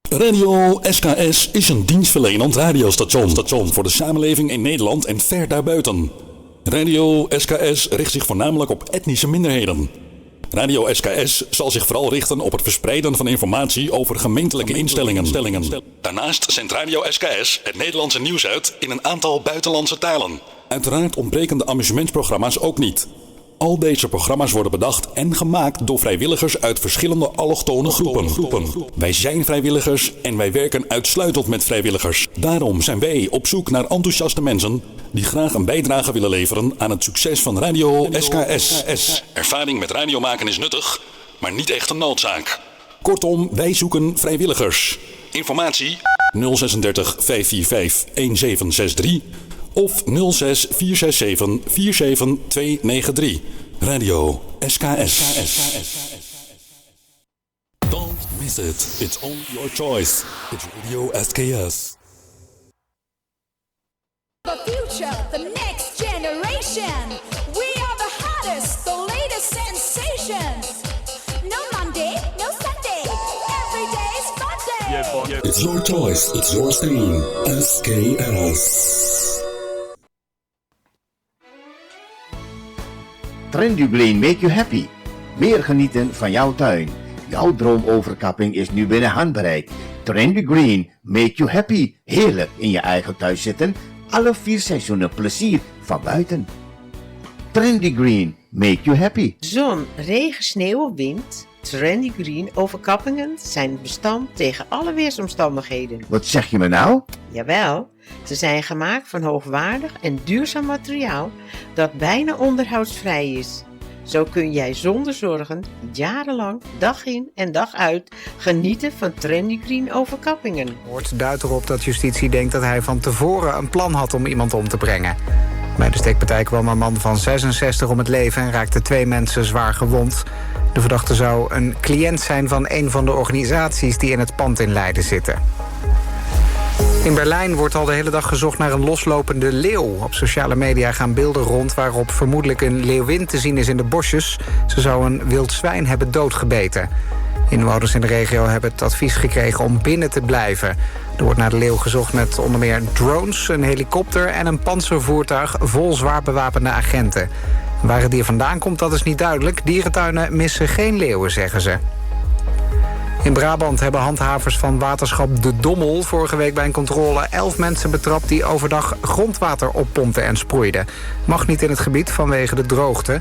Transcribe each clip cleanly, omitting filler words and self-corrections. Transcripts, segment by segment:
Radio SKS is een dienstverlenend radiostation voor de samenleving in Nederland en ver daarbuiten. Radio SKS richt zich voornamelijk op etnische minderheden. Radio SKS zal zich vooral richten op het verspreiden van informatie over gemeentelijke instellingen. Daarnaast zendt Radio SKS het Nederlandse nieuws uit in een aantal buitenlandse talen. Uiteraard ontbreken de amusementsprogramma's ook niet. Al deze programma's worden bedacht en gemaakt door vrijwilligers uit verschillende allochtone groepen. Wij zijn vrijwilligers en wij werken uitsluitend met vrijwilligers. Daarom zijn wij op zoek naar enthousiaste mensen die graag een bijdrage willen leveren aan het succes van Radio SKS. Ervaring met radio maken is nuttig, maar niet echt een noodzaak. Kortom, wij zoeken vrijwilligers. Informatie 036 545 1763 of 06 467 47293. Radio SKS. Don't miss it. It's on your choice. It's Radio SKS. The future, the next generation. We are the hottest, the latest sensations. No Monday, no Sunday. Every day's fun day. It's your choice. It's your stream. SKS. Trendy Green make you happy. Meer genieten van jouw tuin. Jouw droomoverkapping is nu binnen handbereik. Trendy Green make you happy. Heerlijk in je eigen thuis zitten. Alle 4 seizoenen plezier van buiten. Trendy Green make you happy. Zon, regen, sneeuw of wind. Trendy Green overkappingen zijn bestand tegen alle weersomstandigheden. Wat zeg je me nou? Jawel, ze zijn gemaakt van hoogwaardig en duurzaam materiaal dat bijna onderhoudsvrij is. Zo kun jij zonder zorgen jarenlang, dag in en dag uit, genieten van Trendy Green overkappingen. Hoort duidt erop dat justitie denkt dat hij van tevoren een plan had om iemand om te brengen. Bij de steekpartij kwam een man van 66 om het leven en raakten 2 mensen zwaar gewond. De verdachte zou een cliënt zijn van een van de organisaties die in het pand in Leiden zitten. In Berlijn wordt al de hele dag gezocht naar een loslopende leeuw. Op sociale media gaan beelden rond waarop vermoedelijk een leeuwin te zien is in de bosjes. Ze zou een wild zwijn hebben doodgebeten. Inwoners in de regio hebben het advies gekregen om binnen te blijven. Er wordt naar de leeuw gezocht met onder meer drones, een helikopter en een pantservoertuig vol zwaar bewapende agenten. Waar het dier vandaan komt, dat is niet duidelijk. Dierentuinen missen geen leeuwen, zeggen ze. In Brabant hebben handhavers van waterschap De Dommel vorige week bij een controle 11 mensen betrapt die overdag grondwater oppompten en sproeiden. Mag niet in het gebied vanwege de droogte.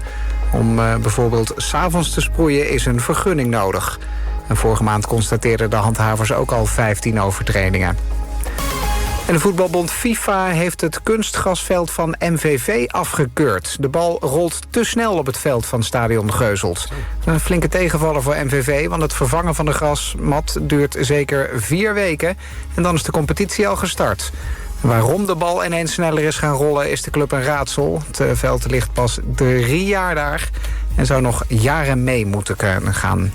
Om bijvoorbeeld 's avonds te sproeien is een vergunning nodig. En vorige maand constateerden de handhavers ook al 15 overtredingen. En de voetbalbond FIFA heeft het kunstgrasveld van MVV afgekeurd. De bal rolt te snel op het veld van stadion Geuzelt. Een flinke tegenvaller voor MVV, want het vervangen van de grasmat duurt zeker 4 weken. En dan is de competitie al gestart. Waarom de bal ineens sneller is gaan rollen is de club een raadsel. Het veld ligt pas 3 jaar daar en zou nog jaren mee moeten kunnen gaan.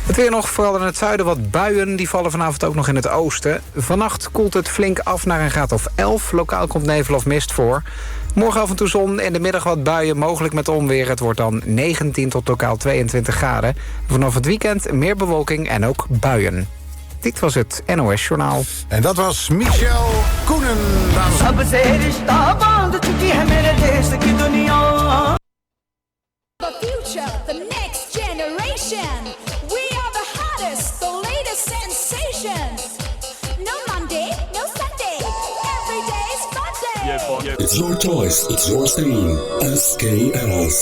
Het weer nog, vooral in het zuiden wat buien. Die vallen vanavond ook nog in het oosten. Vannacht koelt het flink af naar een graad of 11. Lokaal komt nevel of mist voor. Morgen af en toe zon, in de middag wat buien, mogelijk met onweer. Het wordt dan 19 tot lokaal 22 graden. Vanaf het weekend meer bewolking en ook buien. Dit was het NOS Journaal. En dat was Michel Koenen. The future, the next generation. We are the hottest, the latest sensations. No Monday, no Sunday. Every day's fun day. It's your choice, it's your stream. SKS.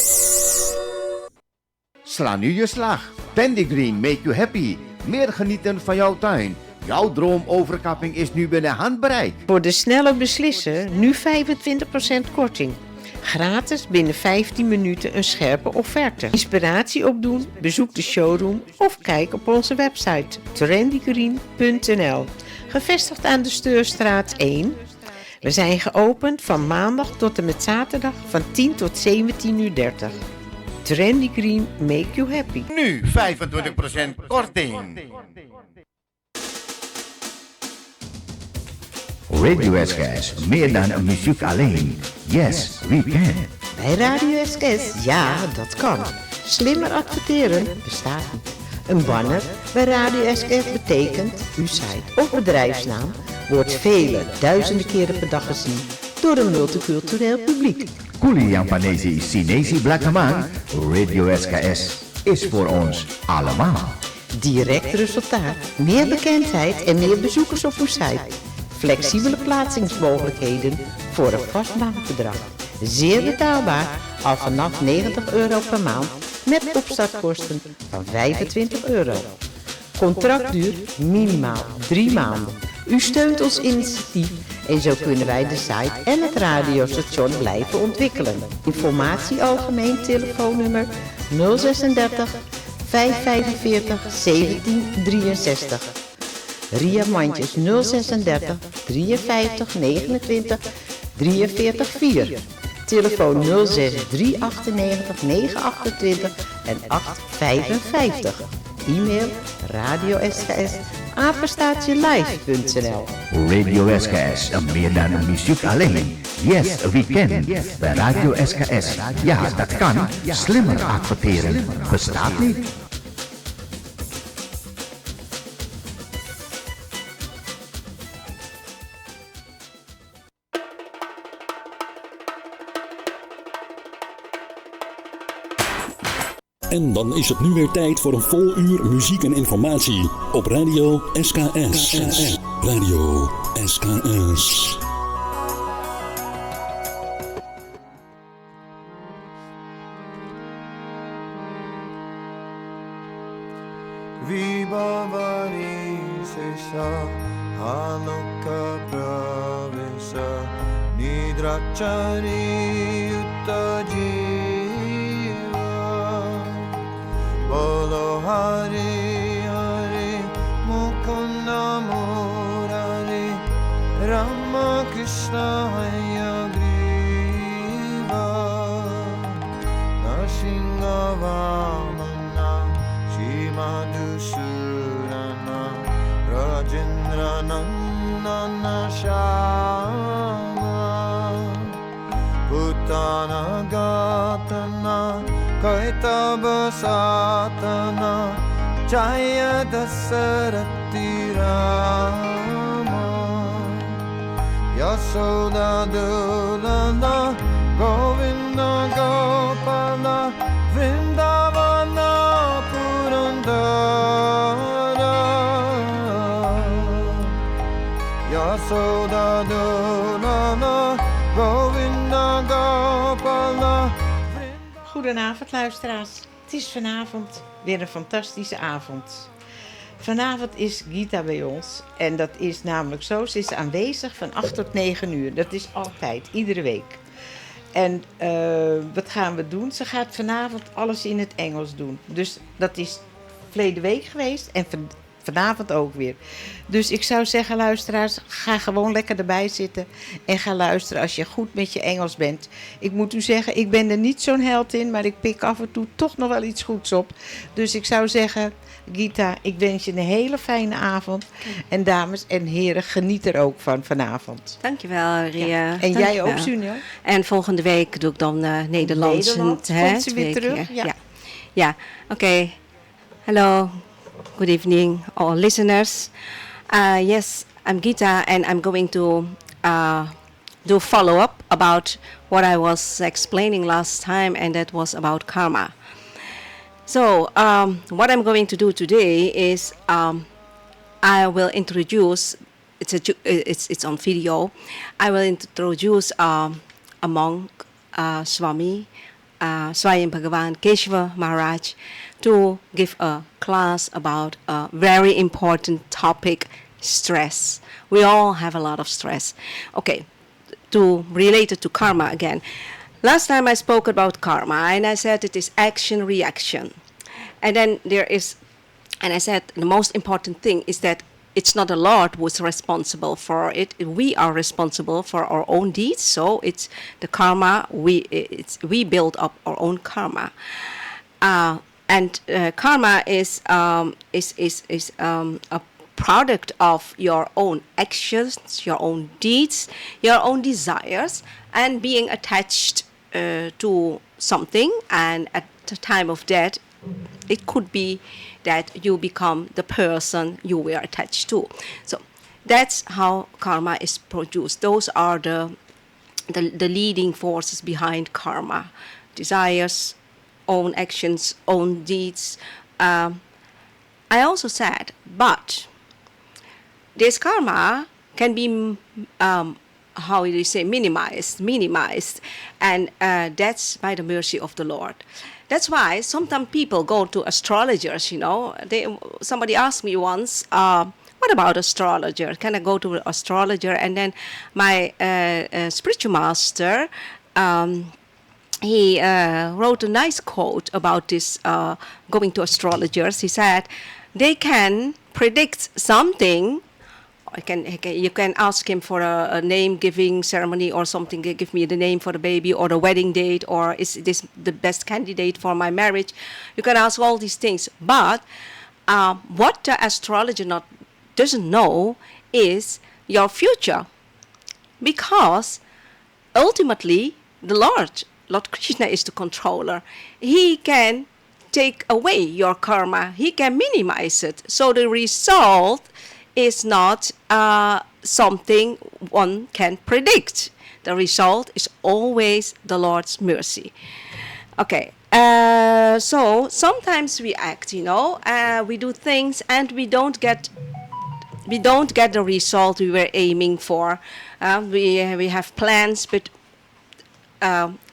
Sla nu je slag. Trendy Green make you happy. Meer genieten van jouw tuin. Jouw droomoverkapping is nu binnen handbereik. Voor de snelle beslissen nu 25% korting. Gratis binnen 15 minuten een scherpe offerte. Inspiratie opdoen? Bezoek de showroom of kijk op onze website trendygreen.nl. Gevestigd aan de Stemra 1. We zijn geopend van maandag tot en met zaterdag van 10 tot 17:30. Trendy Green make you happy. Nu 25% korting. RadioSKs, meer dan een muziek alleen. Yes, we can. Bij RadioSKs, ja, dat kan. Slimmer adverteren bestaat niet. Een banner bij RadioSKF betekent uw site of bedrijfsnaam wordt vele duizenden keren per dag gezien door een multicultureel publiek. Kuli yang panesi sinesi blakaman, Radio SKS is voor ons allemaal. Direct resultaat, meer bekendheid en meer bezoekers op uw site. Flexibele plaatsingsmogelijkheden voor een vast maandbedrag. Zeer betaalbaar, al vanaf €90 per maand met opstartkosten van €25. Contractduur minimaal 3 maanden. U steunt ons initiatief en zo kunnen wij de site en het radiostation blijven ontwikkelen. Informatie algemeen telefoonnummer 036 545 1763. Ria Mandjes 036 53 29 43 4. Telefoon 06 398 928 en 855. E-mail radiosks@live.nl. Radio SKS, meer dan een muziek alleen. Yes, we can. Bij Radio SKS, ja, dat kan. Slimmer adverteren bestaat niet. En dan is het nu weer tijd voor een vol uur muziek en informatie op Radio SKS. Radio SKS. Vibhavari Sesha Haloka Pravesa Nidrachari Uttajiva Bolo Hari Hari Mukunda Murari Rama Krishna Hayagriva Nashingavamana Shimadhusurana Rajendra Nandana Shama Putana Gatana Kaitaba Satana Jaya Dasarati Rama Yasoda Dulana Govinda Gopala Vrindavana Purandara Yasoda Dulana Govinda Gopala. Goedenavond luisteraars. Het is vanavond weer een fantastische avond. Vanavond is Gita bij ons. En dat is namelijk zo. Ze is aanwezig van 8 tot 9 uur. Dat is altijd, iedere week. En wat gaan we doen? Ze gaat vanavond alles in het Engels doen. Dus dat is verleden week geweest en vanavond ook weer. Dus ik zou zeggen, luisteraars, ga gewoon lekker erbij zitten en ga luisteren als je goed met je Engels bent. Ik moet u zeggen, ik ben er niet zo'n held in, maar ik pik af en toe toch nog wel iets goeds op. Dus ik zou zeggen, Gita, ik wens je een hele fijne avond. En dames en heren, geniet er ook van vanavond. Dankjewel, Ria. Ja. En jij ook, Sunil. En volgende week doe ik dan Nederlands. Komt ze weer terug? Ja. Oké. Hello. Good evening, all listeners. Yes, I'm Gita, and I'm going to do follow-up about what I was explaining last time, and that was about karma. So, what I'm going to do today is I will introduce. It's on video. I will introduce a monk, Swami Swayam Bhagavan Keshava Maharaj, to give a class about a very important topic, stress. We all have a lot of stress. Okay, to relate it to karma again. Last time I spoke about karma, and I said it is action-reaction. And then and I said the most important thing is that it's not the Lord who's responsible for it. We are responsible for our own deeds. So it's the karma. We build up our own karma. And karma is a product of your own actions, your own deeds, your own desires, and being attached to something, and at the time of death, it could be that you become the person you were attached to. So that's how karma is produced. Those are the leading forces behind karma: desires, own actions, own deeds. I also said, but this karma can be how do you say, minimized, and that's by the mercy of the Lord. That's why sometimes people go to astrologers. Somebody asked me once, what about astrologer? Can I go to an astrologer? And then my spiritual master, he wrote a nice quote about this going to astrologers. He said, they can predict something. You can ask him for a name-giving ceremony or something. Give me the name for the baby or the wedding date, or is this the best candidate for my marriage? You can ask all these things. But what the astrologer doesn't know is your future. Because ultimately, the Lord Krishna is the controller. He can take away your karma. He can minimize it. So the result is not something one can predict. The result is always the Lord's mercy. Okay, so sometimes we act, we do things and we don't get the result we were aiming for. We have plans, but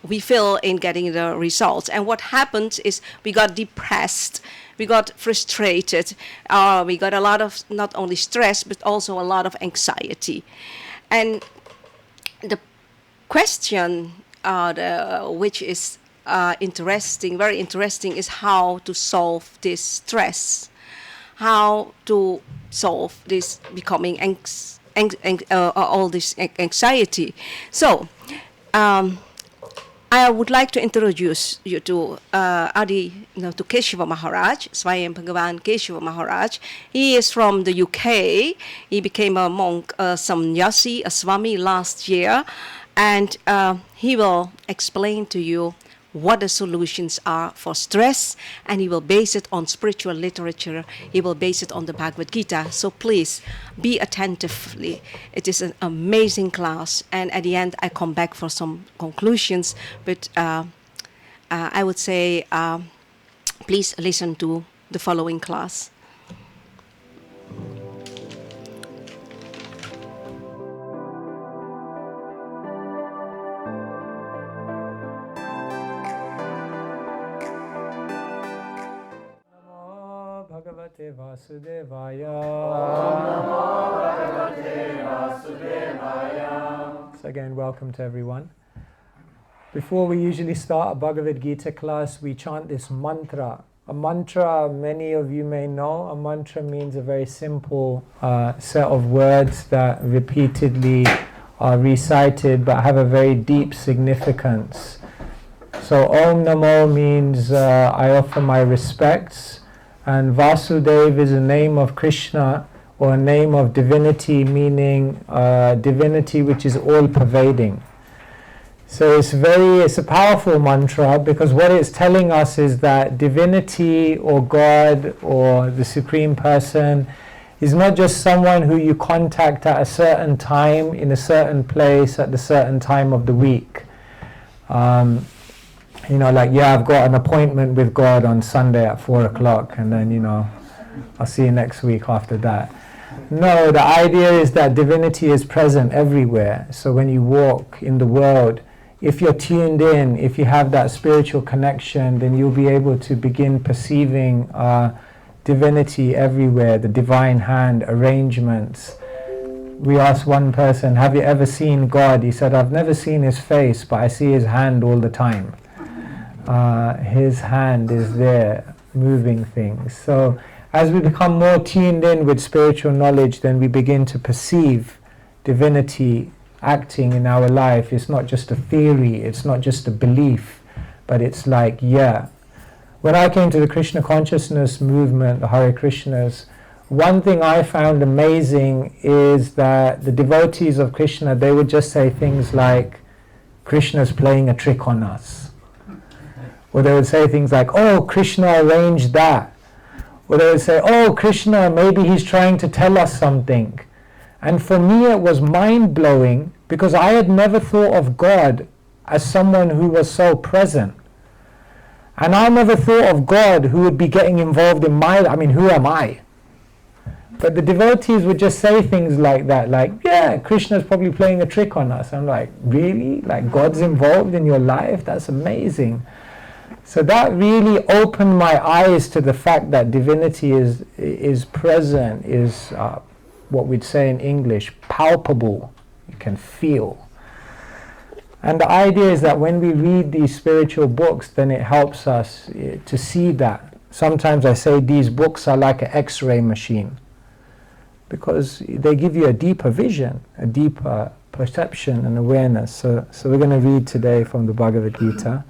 we fail in getting the results. And what happened is we got depressed. We got frustrated. We got a lot of not only stress, but also a lot of anxiety. And the question, which is very interesting, is how to solve this stress, how to solve this becoming all this anxiety. So, I would like to introduce you to to Keshava Maharaj, Swayam Bhagavan Keshava Maharaj. He is from the UK. He became a monk, a sannyasi, a swami last year, and he will explain to you what the solutions are for stress, and he will base it on spiritual literature. He will base it on the Bhagavad Gita. So please be attentively. It is an amazing class, and at the end I come back for some conclusions, but I would say please listen to the following class. Bhagavate Vasudevaya. So again, welcome to everyone. Before we usually start a Bhagavad Gita class, we chant this mantra. A mantra, many of you may know, a mantra means a very simple set of words that repeatedly are recited but have a very deep significance. So Om Namo means I offer my respects. And Vasudev is a name of Krishna, or a name of divinity, meaning divinity which is all-pervading. So it's a powerful mantra, because what it's telling us is that divinity or God or the Supreme Person is not just someone who you contact at a certain time, in a certain place, at a certain time of the week. I've got an appointment with God on Sunday at 4 o'clock, and then, I'll see you next week after that. No, the idea is that divinity is present everywhere. So when you walk in the world, if you're tuned in, if you have that spiritual connection, then you'll be able to begin perceiving divinity everywhere, the divine hand, arrangements. We asked one person, have you ever seen God? He said, I've never seen his face, but I see his hand all the time. His hand is there moving things. So as we become more tuned in with spiritual knowledge, then we begin to perceive divinity acting in our life. It's not just a theory, it's not just a belief, but it's like, yeah. When I came to the Krishna consciousness movement, the Hare Krishnas, one thing I found amazing is that the devotees of Krishna, they would just say things like, Krishna's playing a trick on us. Or they would say things like, oh, Krishna arranged that. Or they would say, oh, Krishna, maybe he's trying to tell us something. And for me it was mind-blowing because I had never thought of God as someone who was so present. And I never thought of God who would be getting involved in who am I? But the devotees would just say things like that, like, yeah, Krishna's probably playing a trick on us. I'm like, really? Like God's involved in your life? That's amazing. So that really opened my eyes to the fact that divinity is present, is what we'd say in English, palpable. You can feel. And the idea is that when we read these spiritual books, then it helps us to see that. Sometimes I say these books are like an X-ray machine because they give you a deeper vision, a deeper perception and awareness. So we're going to read today from the Bhagavad Gita.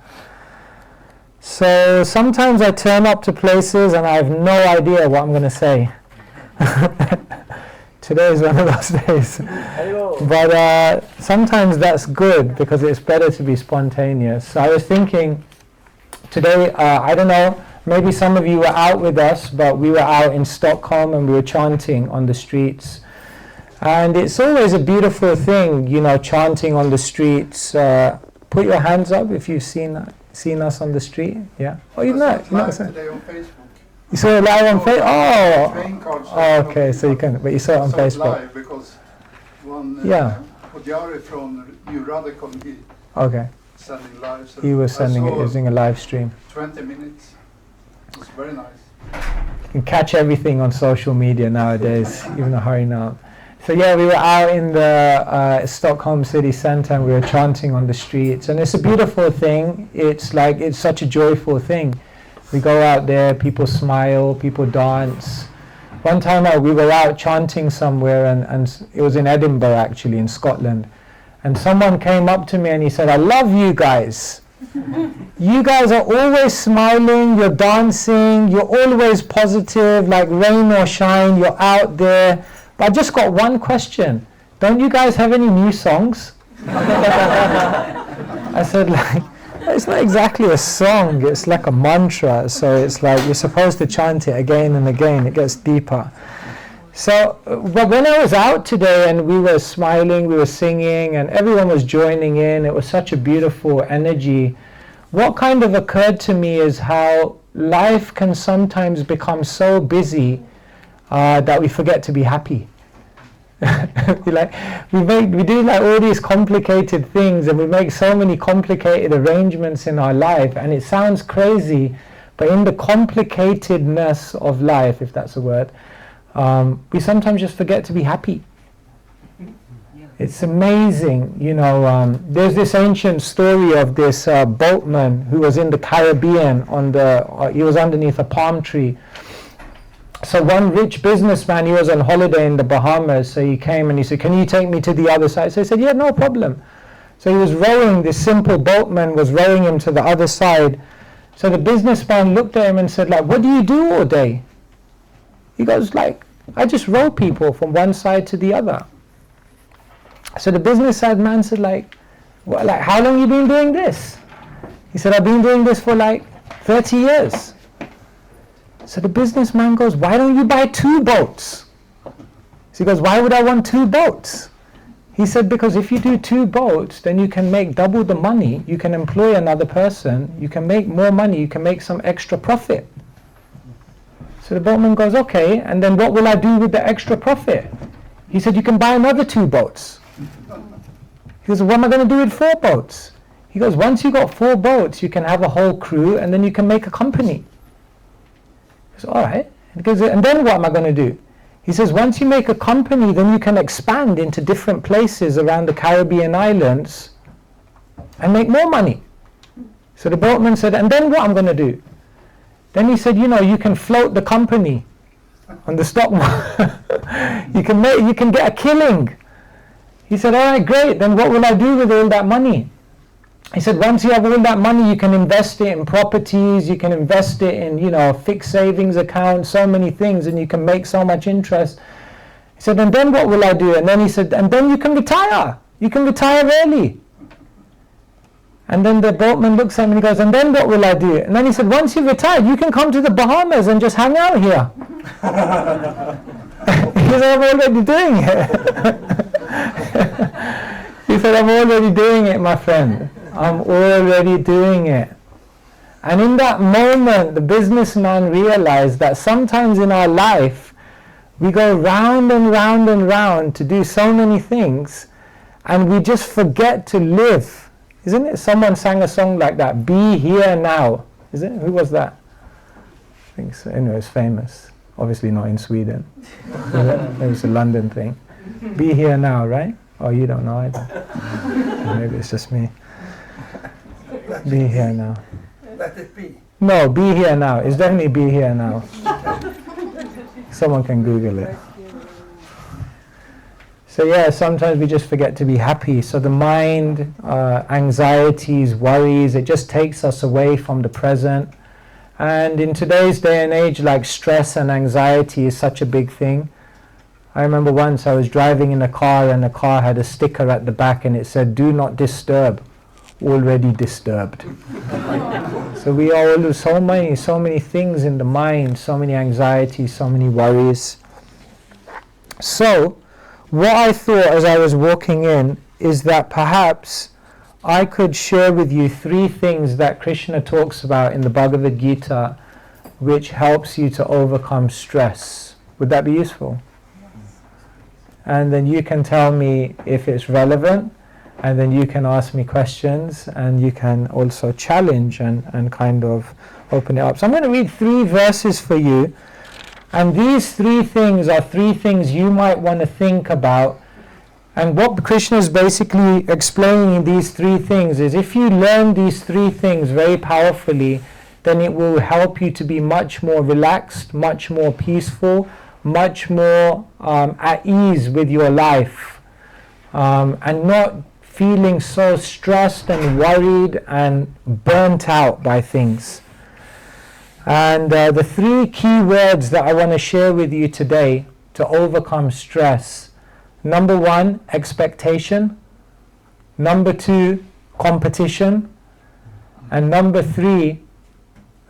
So sometimes I turn up to places and I have no idea what I'm going to say. Today is one of those days. But sometimes that's good because it's better to be spontaneous. So I was thinking today, I don't know, maybe some of you were out with us, but we were out in Stockholm and we were chanting on the streets. And it's always a beautiful thing, chanting on the streets. Put your hands up if you've seen us on the street. Yeah. Oh, you've not. Today on Facebook. You saw it live on Facebook? Oh, okay. So you can, but you saw it on Facebook. Live because one Pujari from New Radical, he sending live. So he was sending it using a live stream. 20 minutes. It was very nice. You can catch everything on social media nowadays, even a Harinam. So yeah, we were out in the Stockholm city centre and we were chanting on the streets, and it's a beautiful thing. It's such a joyful thing. We go out there, people smile, people dance. One time we were out chanting somewhere and it was in Edinburgh actually, in Scotland. And someone came up to me and he said, I love you guys. You guys are always smiling, you're dancing, you're always positive, like rain or shine, you're out there. But I just got one question. Don't you guys have any new songs? I said, it's not exactly a song, it's like a mantra. So it's like you're supposed to chant it again and again, it gets deeper. So, but when I was out today and we were smiling, we were singing, and everyone was joining in, it was such a beautiful energy. What kind of occurred to me is how life can sometimes become so busy that we forget to be happy. we do all these complicated things, and we make so many complicated arrangements in our life, and it sounds crazy, but in the complicatedness of life, if that's a word, we sometimes just forget to be happy. It's amazing, there's this ancient story of this boatman who was in the Caribbean he was underneath a palm tree. So one rich businessman, he was on holiday in the Bahamas, so he came and he said, can you take me to the other side? So he said, yeah, no problem. So he was rowing, this simple boatman was rowing him to the other side. So the businessman looked at him and said, what do you do all day? He goes, I just row people from one side to the other. So the businessman said, how long have you been doing this? He said, I've been doing this for 30 years. So the businessman goes, why don't you buy 2 boats? So he goes, why would I want 2 boats? He said, because if you do 2 boats, then you can make double the money, you can employ another person, you can make more money, you can make some extra profit. So the boatman goes, okay, and then what will I do with the extra profit? He said, you can buy another 2 boats. He goes, what am I going to do with 4 boats? He goes, once you got 4 boats, you can have a whole crew, and then you can make a company. He says, all right. And then what am I going to do? He says, once you make a company, then you can expand into different places around the Caribbean islands and make more money. So the boatman said, and then what I'm going to do? Then he said, you can float the company on the stock market. you can get a killing. He said, all right, great. Then what will I do with all that money? He said, once you have all that money, you can invest it in properties, you can invest it in, fixed savings accounts, so many things, and you can make so much interest. He said, and then what will I do? And then he said, and then you can retire. You can retire early. And then the boatman looks at him and he goes, and then what will I do? And then he said, once you've retired, you can come to the Bahamas and just hang out here. He said, I'm already doing it. He said, I'm already doing it, my friend. I'm already doing it. And in that moment, the businessman realized that sometimes in our life, we go round and round and round to do so many things, and we just forget to live. Isn't it? Someone sang a song like that, Be Here Now. Is it? Who was that? I think so. Anyway, it's famous. Obviously not in Sweden. Maybe it's a London thing. Be Here Now, right? Oh, you don't know either. Maybe it's just me. Be Here Now. Let it be. No, Be Here Now. It's definitely Be Here Now. Someone can Google it. So yeah, sometimes we just forget to be happy. So the mind, anxieties, worries, it just takes us away from the present. And in today's day and age, like stress and anxiety is such a big thing. I remember once I was driving in a car and the car had a sticker at the back and it said, do not disturb, already disturbed. So we all so many things in the mind, so many anxieties, so many worries. So what I thought as I was walking in is that perhaps I could share with you 3 things that Krishna talks about in the Bhagavad Gita which helps you to overcome stress. Would that be useful? And then you can tell me if it's relevant, and then you can ask me questions, and you can also challenge and kind of open it up. So I'm going to read 3 verses for you. And these 3 things are 3 things you might want to think about. And what Krishna is basically explaining in these 3 things is if you learn these 3 things very powerfully, then it will help you to be much more relaxed, much more peaceful, much more at ease with your life, and not feeling so stressed and worried and burnt out by things. And the 3 key words that I want to share with you today to overcome stress. Number 1, expectation. Number 2, competition. And number 3,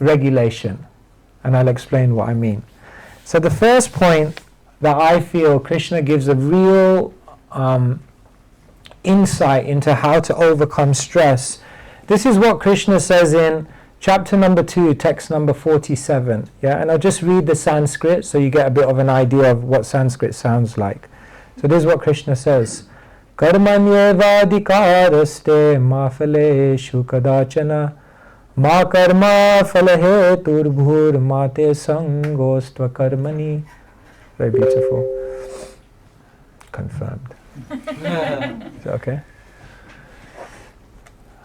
regulation. And I'll explain what I mean. So the first point that I feel Krishna gives a real insight into how to overcome stress. This is what Krishna says in chapter number 2, text number 47. Yeah, and I'll just read the Sanskrit so you get a bit of an idea of what Sanskrit sounds like. So this is what Krishna says. Karmanyevadikaraste ma phaleshu kadachana ma karma phalahetur bhur mate sangostva karmani. Very beautiful. Confirmed. Is that okay?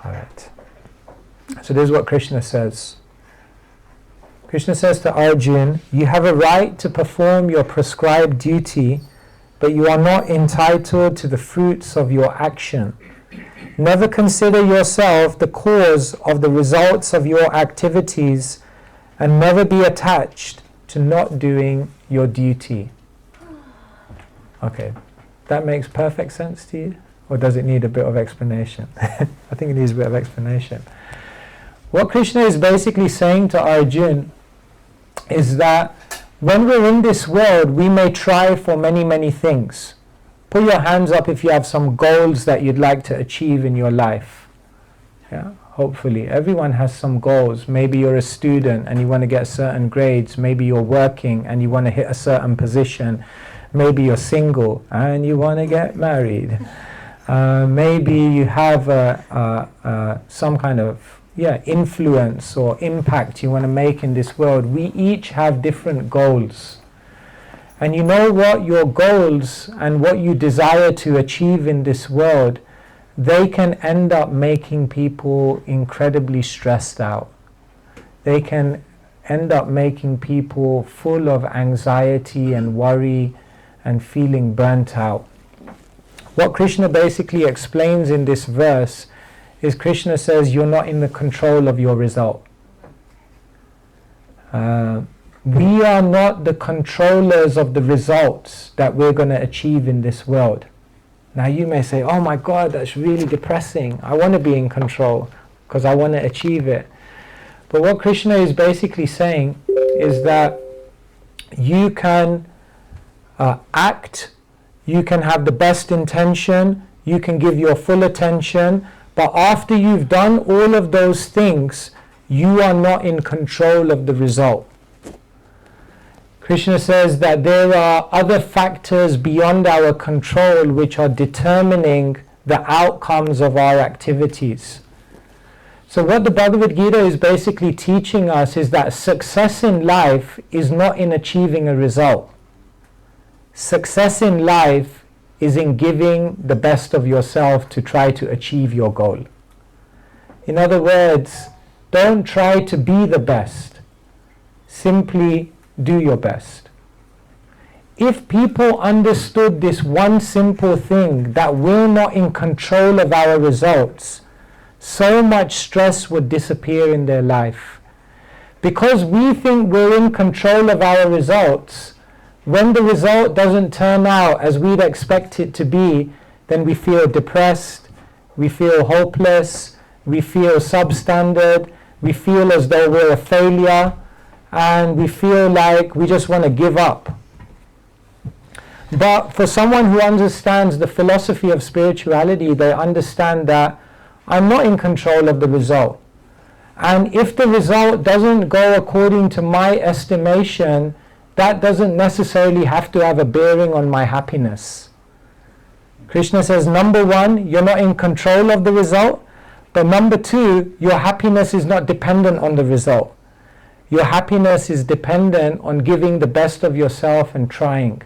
All right. So this is what Krishna says. Krishna says to Arjuna, you have a right to perform your prescribed duty, but you are not entitled to the fruits of your action. Never consider yourself the cause of the results of your activities, and never be attached to not doing your duty. Okay, that makes perfect sense to you? Or does it need a bit of explanation? I think it needs a bit of explanation. What Krishna is basically saying to Arjuna is that when we're in this world, we may try for many, many things. Put your hands up if you have some goals that you'd like to achieve in your life. Yeah, hopefully. Everyone has some goals. Maybe you're a student and you want to get certain grades. Maybe you're working and you want to hit a certain position. Maybe you're single and you want to get married. Maybe you have some kind of influence or impact you want to make in this world. We each have different goals. And you know what? Your goals and what you desire to achieve in this world, they can end up making people incredibly stressed out. They can end up making people full of anxiety and worry and feeling burnt out. What Krishna basically explains in this verse is Krishna says you're not in the control of your result. We are not the controllers of the results that we're going to achieve in this world. Now you may say, oh my God, that's really depressing. I want to be in control. because I want to achieve it. But what Krishna is basically saying is that you can act, you can have the best intention, you can give your full attention, but after you've done all of those things, you are not in control of the result. Krishna says that there are other factors beyond our control which are determining the outcomes of our activities. So what the Bhagavad Gita is basically teaching us is that success in life is not in achieving a result. Success in life is in giving the best of yourself to try to achieve your goal. In other words, don't try to be the best. Simply do your best. If people understood this one simple thing, that we're not in control of our results, so much stress would disappear in their life. Because we think we're in control of our results, when the result doesn't turn out as we'd expect it to be, then we feel depressed, we feel hopeless, we feel substandard, we feel as though we're a failure, and we feel like we just want to give up. But for someone who understands the philosophy of spirituality, they understand that I'm not in control of the result. And if the result doesn't go according to my estimation, that doesn't necessarily have to have a bearing on my happiness. Krishna says, number one, you're not in control of the result, but number two, your happiness is not dependent on the result. Your happiness is dependent on giving the best of yourself and trying.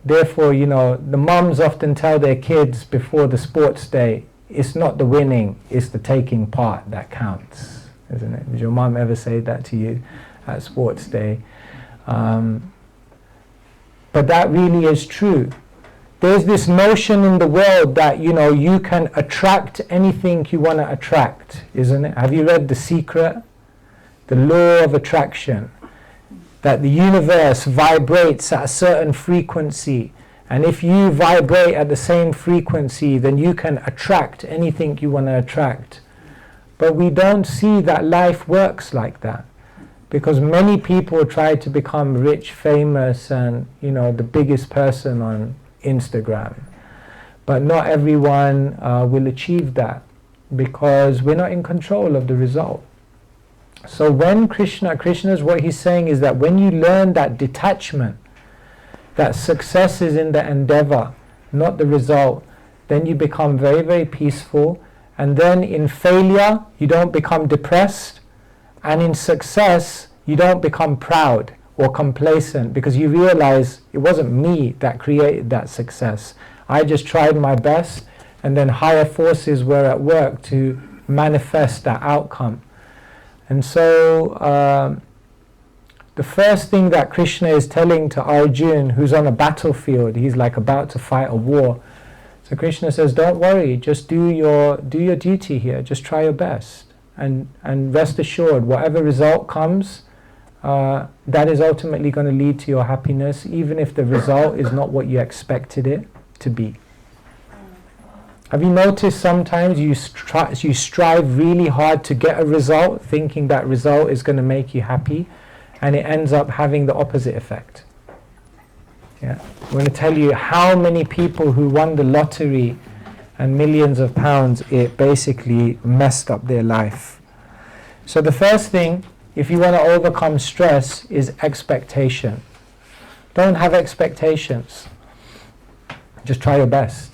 Therefore, the mums often tell their kids before the sports day, it's not the winning, it's the taking part that counts, isn't it? Did your mum ever say that to you at sports day? But that really is true. There's this notion in the world that, you can attract anything you want to attract, isn't it? Have you read The Secret? The law of attraction. That the universe vibrates at a certain frequency, and if you vibrate at the same frequency, then you can attract anything you want to attract. But we don't see that life works like that, because many people try to become rich, famous, and the biggest person on Instagram. But not everyone will achieve that, because we're not in control of the result. So when Krishna's what he's saying is that when you learn that detachment, that success is in the endeavor, not the result, then you become very, very peaceful. And then in failure, you don't become depressed. And in success, you don't become proud or complacent, because you realize it wasn't me that created that success. I just tried my best, and then higher forces were at work to manifest that outcome. And so the first thing that Krishna is telling to Arjuna, who's on a battlefield, he's like about to fight a war. So Krishna says, don't worry, just do your duty here, just try your best. And rest assured, whatever result comes, that is ultimately going to lead to your happiness, even if the result is not what you expected it to be. Have you noticed sometimes you strive really hard to get a result, thinking that result is going to make you happy, and it ends up having the opposite effect? Yeah. I'm going to tell you how many people who won the lottery and millions of pounds, it basically messed up their life. So the first thing, if you want to overcome stress, is expectation. Don't have expectations. Just try your best.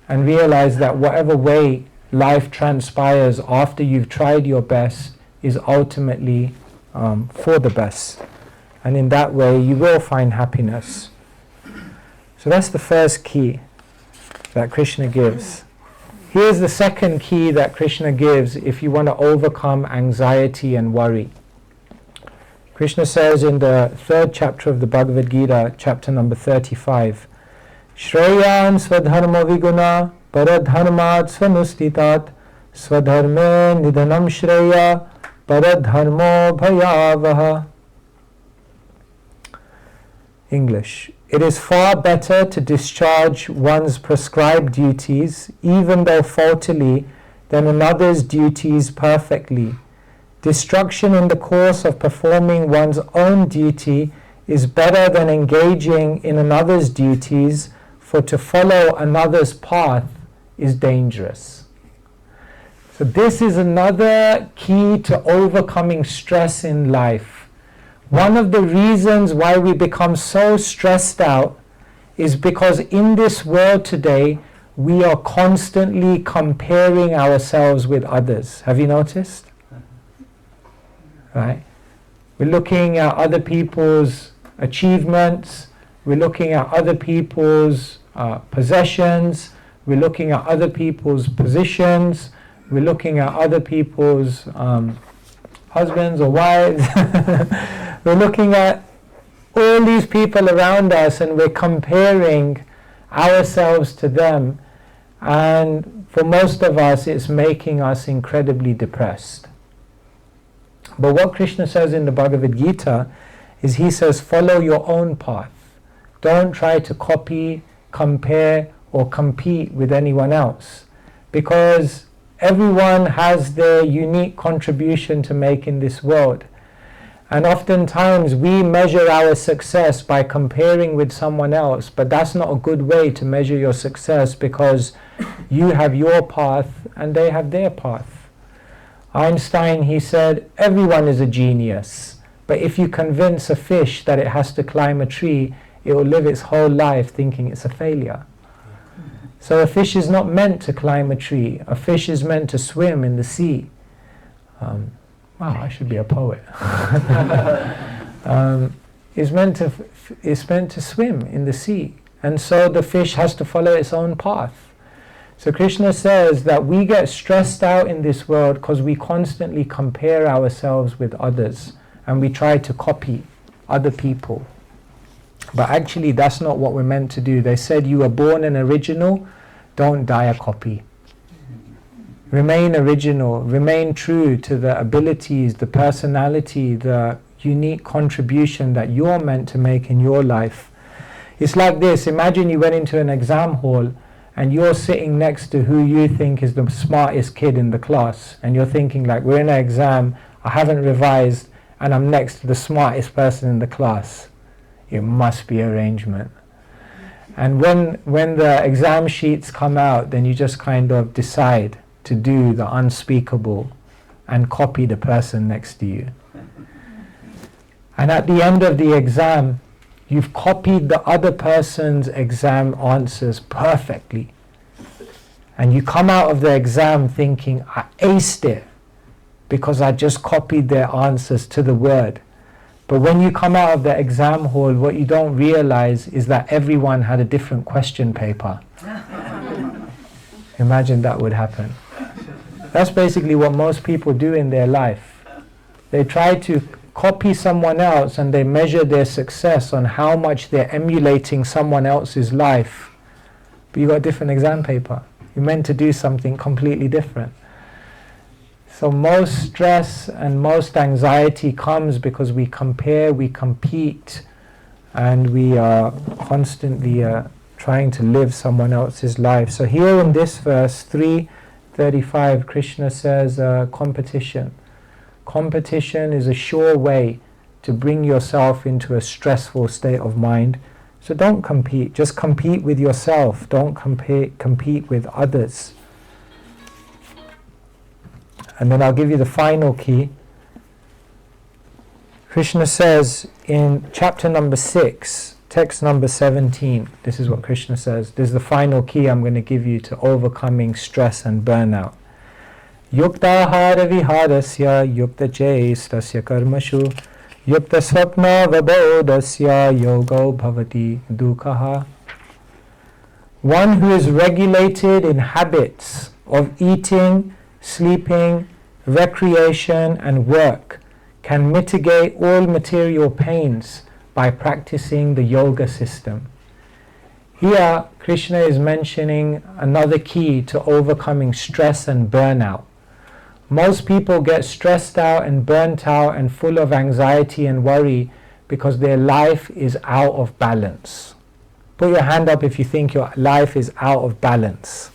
And realize that whatever way life transpires after you've tried your best is ultimately for the best. And in that way, you will find happiness. So that's the first key that Krishna gives. Here's the second key that Krishna gives if you want to overcome anxiety and worry. Krishna says in the 3rd chapter of the Bhagavad Gita, chapter number 35, Shreyan Swadharma Viguna Paradharmat Swanustitat Swadharme Nidhanam Shreya Paradharmo Bhayavaha. English. It is far better to discharge one's prescribed duties, even though faultily, than another's duties perfectly. Destruction in the course of performing one's own duty is better than engaging in another's duties, for to follow another's path is dangerous. So this is another key to overcoming stress in life. One of the reasons why we become so stressed out is because in this world today, we are constantly comparing ourselves with others. Have you noticed? Right? We're looking at other people's achievements, we're looking at other people's possessions, we're looking at other people's positions, we're looking at other people's husbands or wives. We're looking at all these people around us and we're comparing ourselves to them, and for most of us it's making us incredibly depressed. But what Krishna says in the Bhagavad Gita is, he says, follow your own path. Don't try to copy, compare or compete with anyone else, because everyone has their unique contribution to make in this world. And oftentimes we measure our success by comparing with someone else, but that's not a good way to measure your success, because you have your path and they have their path. Einstein, he said, everyone is a genius, but if you convince a fish that it has to climb a tree, it will live its whole life thinking it's a failure. So a fish is not meant to climb a tree. A fish is meant to swim in the sea. Wow, I should be a poet. It's meant to swim in the sea. And so the fish has to follow its own path. So Krishna says that we get stressed out in this world because we constantly compare ourselves with others and we try to copy other people. But actually that's not what we're meant to do. They said you were born an original, don't die a copy. Remain original, remain true to the abilities, the personality, the unique contribution that you're meant to make in your life. It's like this, imagine you went into an exam hall and you're sitting next to who you think is the smartest kid in the class, and you're thinking like, we're in an exam, I haven't revised, and I'm next to the smartest person in the class. It must be arrangement. And when the exam sheets come out, then you just kind of decide to do the unspeakable and copy the person next to you. And at the end of the exam, you've copied the other person's exam answers perfectly. And you come out of the exam thinking, I aced it because I just copied their answers to the word. But when you come out of the exam hall, what you don't realize is that everyone had a different question paper. Imagine that would happen. That's basically what most people do in their life. They try to copy someone else and they measure their success on how much they're emulating someone else's life. But you got a different exam paper. You're meant to do something completely different. So most stress and most anxiety comes because we compare, we compete, and we are constantly trying to live someone else's life. So here in this verse 3:35, Krishna says competition. Competition is a sure way to bring yourself into a stressful state of mind. So don't compete, just compete with yourself. Don't compete with others. And then I'll give you the final key. Krishna says in chapter number 6, text number 17, this is what Krishna says. This is the final key I'm going to give you to overcoming stress and burnout. Yukta hara viharasya yukta chestasya karmashu yukta swapna vabodasya yogo bhavati dukhaha. One who is regulated in habits of eating, sleeping, recreation and work can mitigate all material pains by practicing the yoga system. Here, Krishna is mentioning another key to overcoming stress and burnout. Most people get stressed out and burnt out and full of anxiety and worry because their life is out of balance. Put your hand up if you think your life is out of balance.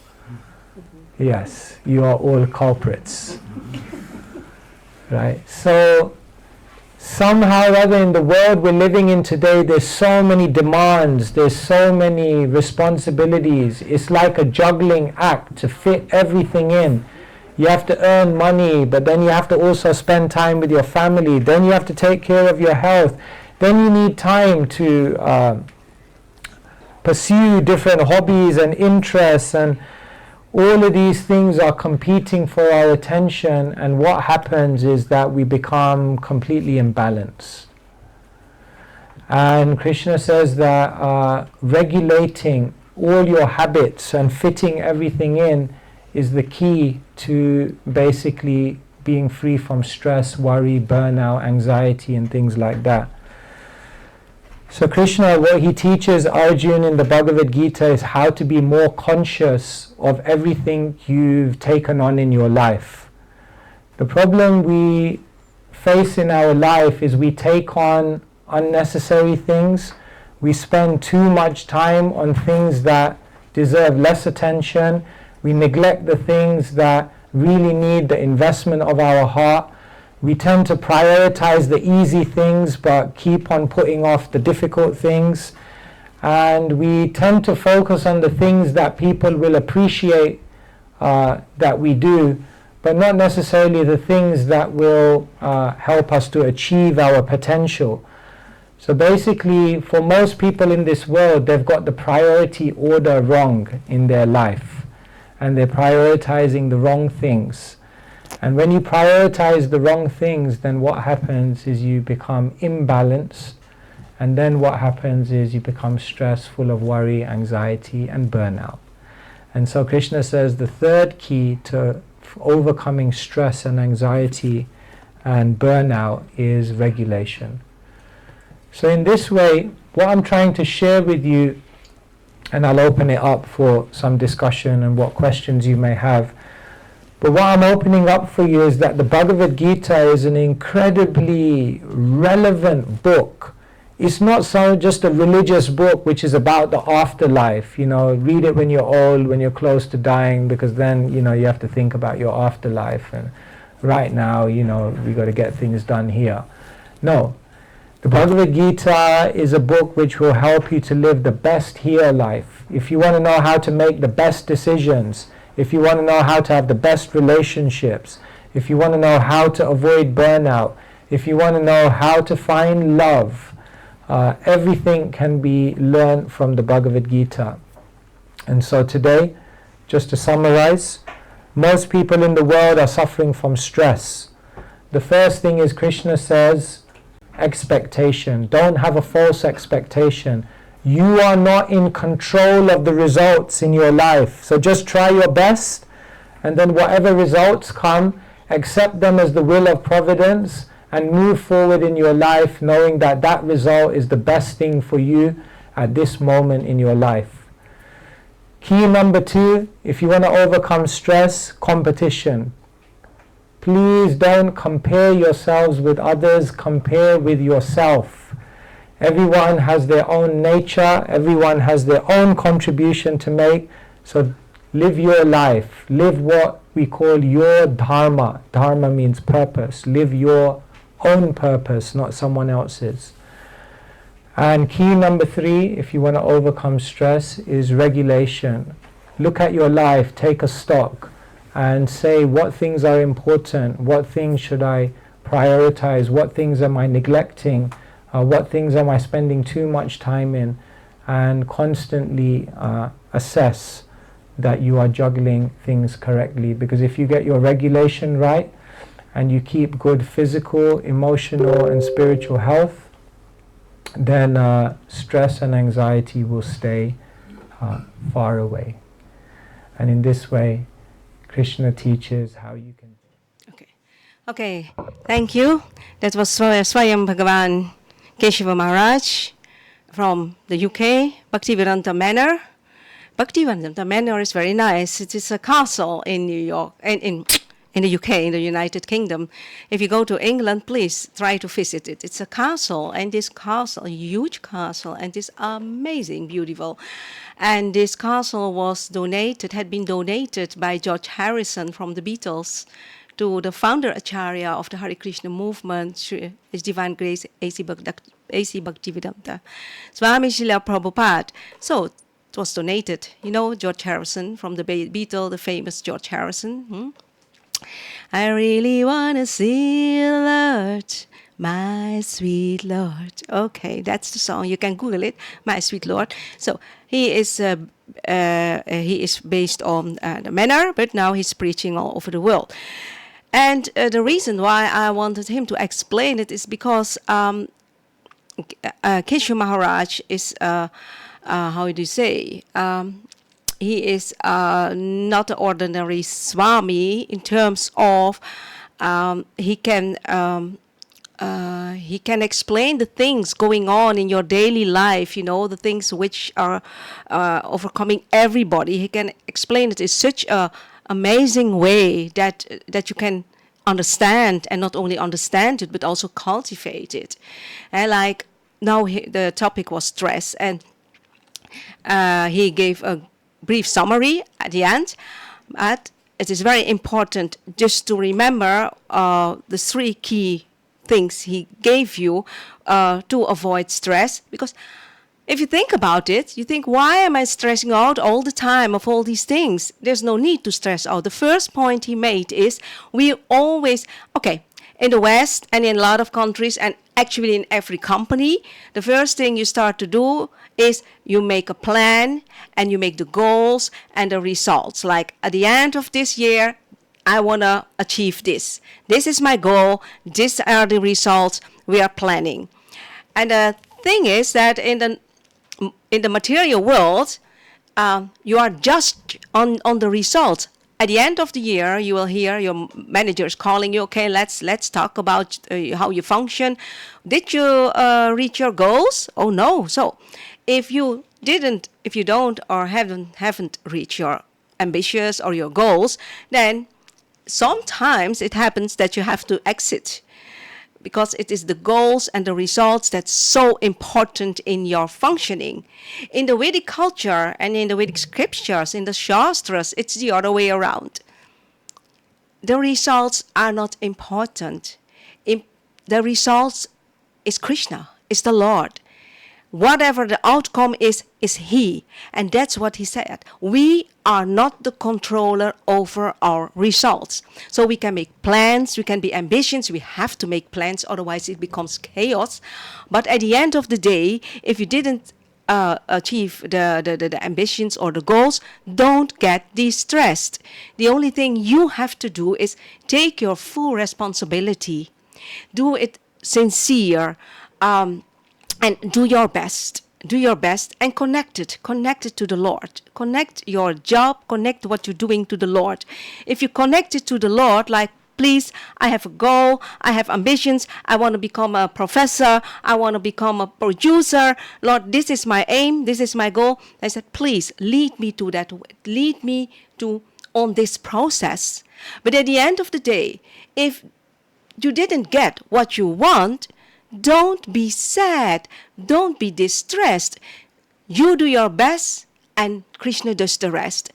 Yes, you are all culprits. Right? So, somehow or other in the world we're living in today, there's so many demands, there's so many responsibilities. It's like a juggling act to fit everything in. You have to earn money, but then you have to also spend time with your family. Then you have to take care of your health. Then you need time to pursue different hobbies and interests, and all of these things are competing for our attention, and what happens is that we become completely imbalanced. And Krishna says that regulating all your habits and fitting everything in is the key to basically being free from stress, worry, burnout, anxiety, and things like that. So Krishna, what he teaches Arjuna in the Bhagavad Gita is how to be more conscious of everything you've taken on in your life. The problem we face in our life is we take on unnecessary things. We spend too much time on things that deserve less attention. We neglect the things that really need the investment of our heart. We tend to prioritize the easy things but keep on putting off the difficult things. And we tend to focus on the things that people will appreciate that we do, but not necessarily the things that will help us to achieve our potential. So basically, for most people in this world, they've got the priority order wrong in their life. And they're prioritizing the wrong things. And when you prioritize the wrong things, then what happens is you become imbalanced. And then what happens is you become stressed, full of worry, anxiety, and burnout. And so Krishna says the third key to overcoming stress and anxiety and burnout is regulation. So in this way, what I'm trying to share with you, and I'll open it up for some discussion and what questions you may have. But what I'm opening up for you is that the Bhagavad Gita is an incredibly relevant book. It's not just a religious book which is about the afterlife. You know, read it when you're old, when you're close to dying, because then, you know, you have to think about your afterlife. And right now, you know, we got to get things done here. No. The Bhagavad Gita is a book which will help you to live the best here life. If you want to know how to make the best decisions, if you want to know how to have the best relationships, if you want to know how to avoid burnout, if you want to know how to find love, everything can be learned from the Bhagavad Gita. And so today, just to summarize, most people in the world are suffering from stress. The first thing is Krishna says, expectation. Don't have a false expectation. You are not in control of the results in your life. So just try your best, and then whatever results come, accept them as the will of providence and move forward in your life knowing that that result is the best thing for you at this moment in your life. Key number 2, if you want to overcome stress, competition. Please don't compare yourselves with others, compare with yourself. Everyone has their own nature, everyone has their own contribution to make, so live your life, live what we call your dharma. Dharma means purpose. Live your own purpose, not someone else's. And key number 3, if you want to overcome stress, is regulation. Look at your life, take a stock, and say what things are important, what things should I prioritize, what things am I neglecting, what things am I spending too much time in, and constantly assess that you are juggling things correctly. Because if you get your regulation right and you keep good physical, emotional and spiritual health, then stress and anxiety will stay far away. And in this way, Krishna teaches how you can... Okay, thank you. That was Swayam Bhagavan Keshava Maharaj from the UK, Bhaktivedanta Manor. Bhaktivedanta Manor is very nice. It is a castle in New York, and in in the UK, in the United Kingdom. If you go to England, please try to visit it. It's a castle, and this castle, a huge castle, and it's amazing, beautiful. And this castle had been donated by George Harrison from the Beatles to the founder Acharya of the Hare Krishna movement, His Divine Grace A.C. Bhaktivedanta Swami Srila Prabhupada. So it was donated. You know George Harrison from the Beatles, the famous George Harrison. I really want to see the Lord, my sweet Lord. Okay, that's the song. You can Google it, My Sweet Lord. So he is based on the Manor, but now he's preaching all over the world. And the reason why I wanted him to explain it is because Keshu Maharaj is, how do you say, he is not an ordinary Swami in terms of he can explain the things going on in your daily life, the things which are overcoming everybody. He can explain it in such a amazing way that you can understand, and not only understand it, but also cultivate it. And like now the topic was stress, and he gave a brief summary at the end, but it is very important just to remember the 3 key things he gave you to avoid stress. Because if you think about it, you think, why am I stressing out all the time of all these things? There's no need to stress out. The first point he made is we always, in the West and in a lot of countries, and actually in every company, the first thing you start to do is you make a plan and you make the goals and the results. Like at the end of this year, I want to achieve this. This is my goal. These are the results we are planning. And the thing is that in the material world, you are just on the results. At the end of the year, you will hear your managers calling you, okay, let's talk about how you function. Did you reach your goals? Oh, no. So if you don't or haven't reached your ambitions or your goals, then sometimes it happens that you have to exit, because it is the goals and the results that's so important in your functioning. In the Vedic culture and in the Vedic scriptures, in the Shastras, it's the other way around. The results are not important. The results is Krishna, is the Lord. Whatever the outcome is He. And that's what he said. We are not the controller over our results. So we can make plans, we can be ambitious, we have to make plans, otherwise it becomes chaos. But at the end of the day, if you didn't achieve the ambitions or the goals, don't get distressed. The only thing you have to do is take your full responsibility. Do it sincere, and do your best. Do your best and connect it to the Lord. Connect your job, connect what you're doing to the Lord. If you connect it to the Lord, like, please, I have a goal, I have ambitions, I want to become a professor, I want to become a producer. Lord, this is my aim, this is my goal. I said, please, lead me to that, lead me to on this process. But at the end of the day, if you didn't get what you want, don't be sad. Don't be distressed. You do your best and Krishna does the rest.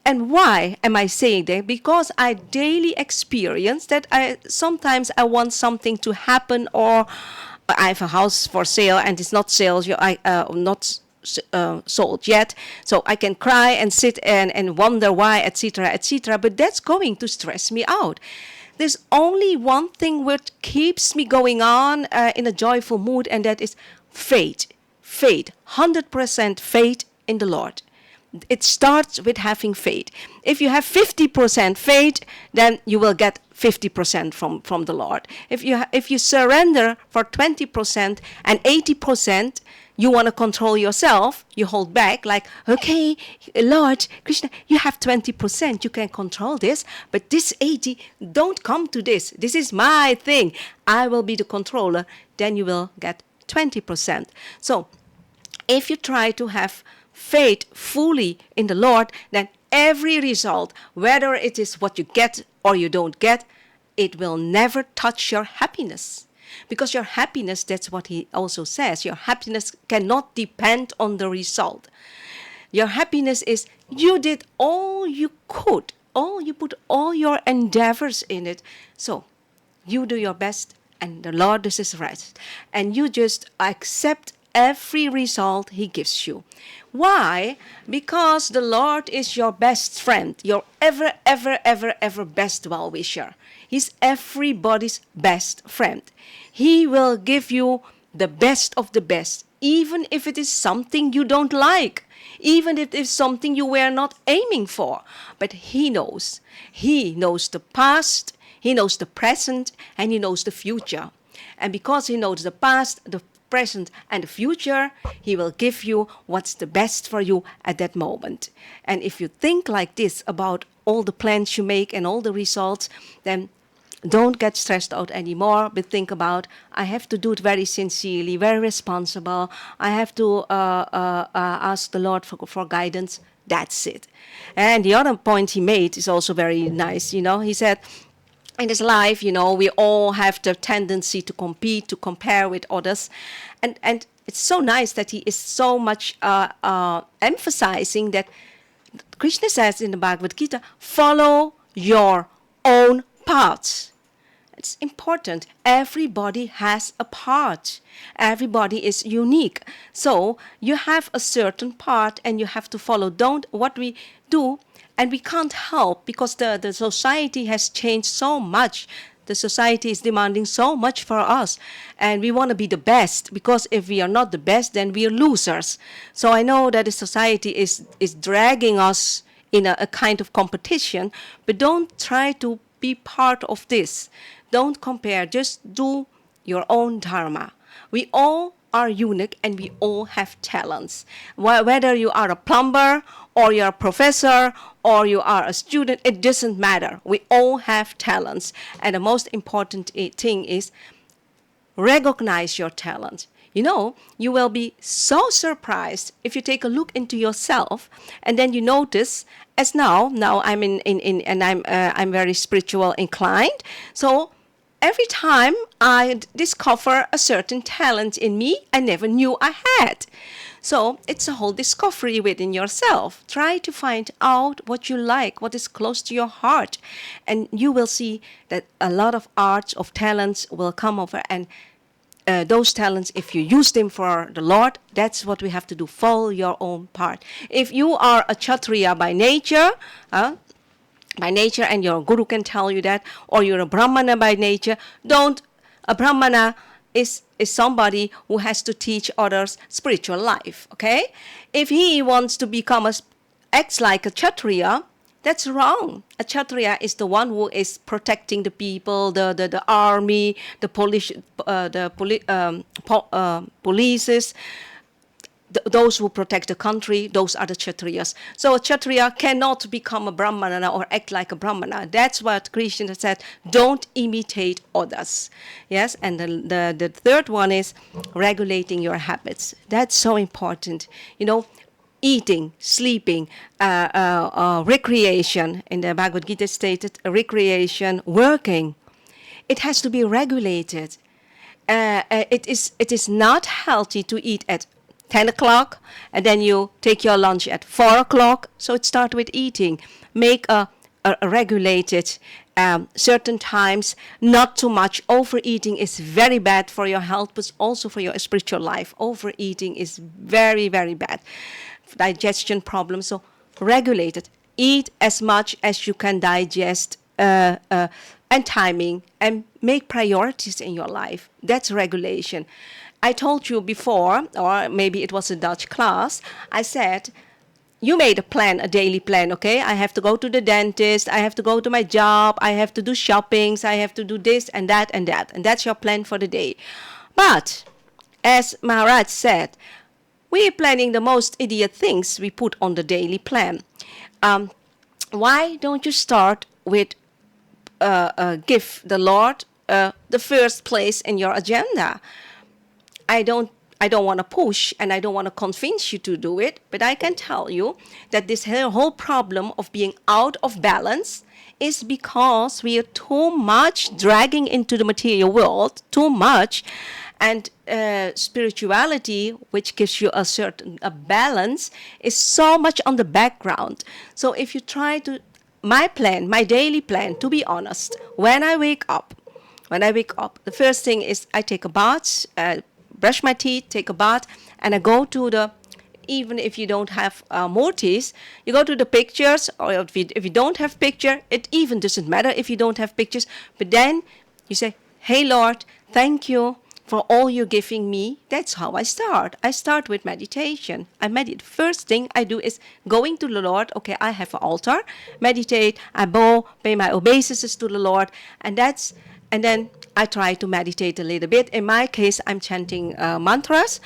And why am I saying that? Because I daily experience that sometimes I want something to happen, or I have a house for sale and it's not sold yet. So I can cry and sit and wonder why, etc., etc. But that's going to stress me out. There's only one thing which keeps me going on in a joyful mood, and that is faith. Faith, 100% faith in the Lord. It starts with having faith. If you have 50% faith, then you will get 50% from the Lord. If you surrender for 20% and 80%, you want to control yourself, you hold back, like, okay, Lord, Krishna, you have 20%, you can control this, but this 80, don't come to this. This is my thing. I will be the controller. Then you will get 20%. So if you try to have faith fully in the Lord, then every result, whether it is what you get or you don't get, it will never touch your happiness. Because your happiness, that's what he also says, your happiness cannot depend on the result. Your happiness is you did all you could, you put all your endeavors in it. So you do your best and the Lord does his rest. And you just accept every result he gives you. Why? Because the Lord is your best friend, your ever best well-wisher. He's everybody's best friend. He will give you the best of the best, even if it is something you don't like, even if it is something you were not aiming for. But he knows. He knows the past, he knows the present, and he knows the future. And because he knows the past, the present, and the future, he will give you what's the best for you at that moment. And if you think like this about all the plans you make and all the results, then don't get stressed out anymore, but think about, I have to do it very sincerely, very responsible. I have to ask the Lord for guidance. That's it. And the other point he made is also very nice. He said, in this life, we all have the tendency to compete, to compare with others. And it's so nice that he is so much emphasizing that Krishna says in the Bhagavad Gita, follow your own paths. It's important. Everybody has a part. Everybody is unique. So you have a certain part and you have to follow. What we do, and we can't help because the society has changed so much. The society is demanding so much for us. And we want to be the best, because if we are not the best, then we are losers. So I know that the society is dragging us in a kind of competition, but don't try to be part of this. Don't compare, just do your own dharma. We all are unique and we all have talents. Whether you are a plumber or you're a professor or you are a student, it doesn't matter. We all have talents. And the most important thing is recognize your talent. You will be so surprised if you take a look into yourself and then you notice, as now I'm and I'm very spiritual inclined. So every time I discover a certain talent in me I never knew I had. So it's a whole discovery within yourself. Try to find out what you like, what is close to your heart. And you will see that a lot of arts, of talents will come over. And those talents, if you use them for the Lord, that's what we have to do. Follow your own part. If you are a Kshatriya by nature, and your guru can tell you that, or you're a Brahmana by nature, a Brahmana is somebody who has to teach others spiritual life, okay? If he wants to acts like a Kshatriya, that's wrong. A Kshatriya is the one who is protecting the people, the army, the police, polices, those who protect the country. Those are the Kshatriyas. So a Kshatriya cannot become a Brahmana or act like a Brahmana. That's what Krishna said. Don't imitate others. Yes, and the third one is regulating your habits. That's so important. Eating, sleeping, recreation. In the Bhagavad Gita stated, recreation, working. It has to be regulated. It is not healthy to eat at 10 o'clock and then you take your lunch at 4 o'clock. So it starts with eating. Make a regulated certain times, not too much. Overeating is very bad for your health, but also for your spiritual life. Overeating is very, very bad. Digestion problems, so regulate it. Eat as much as you can digest, and timing, and make priorities in your life. That's regulation. I told you before, or maybe it was a Dutch class, I said, you made a daily plan, okay? I have to go to the dentist, I have to go to my job, I have to do shoppings, I have to do this and that and that. And that's your plan for the day. But, as Maharaj said, we're planning the most idiot things we put on the daily plan. Why don't you start with give the Lord the first place in your agenda? I don't I don't want to push and I don't want to convince you to do it, but I can tell you that this whole problem of being out of balance is because we are too much dragging into the material world, too much, and spirituality, which gives you a balance, is so much on the background. So if you try to, my daily plan, to be honest, when I wake up, the first thing is I take a bath, brush my teeth, take a bath, and I go to even if you don't have murtis, you go to the pictures, or if you don't have picture, it even doesn't matter if you don't have pictures, but then you say, hey Lord, thank you for all you're giving me. That's how I start. I start with meditation. First thing I do is going to the Lord. Okay, I have an altar, meditate, I bow, pay my obeisances to the Lord, and then I try to meditate a little bit. In my case, I'm chanting mantras.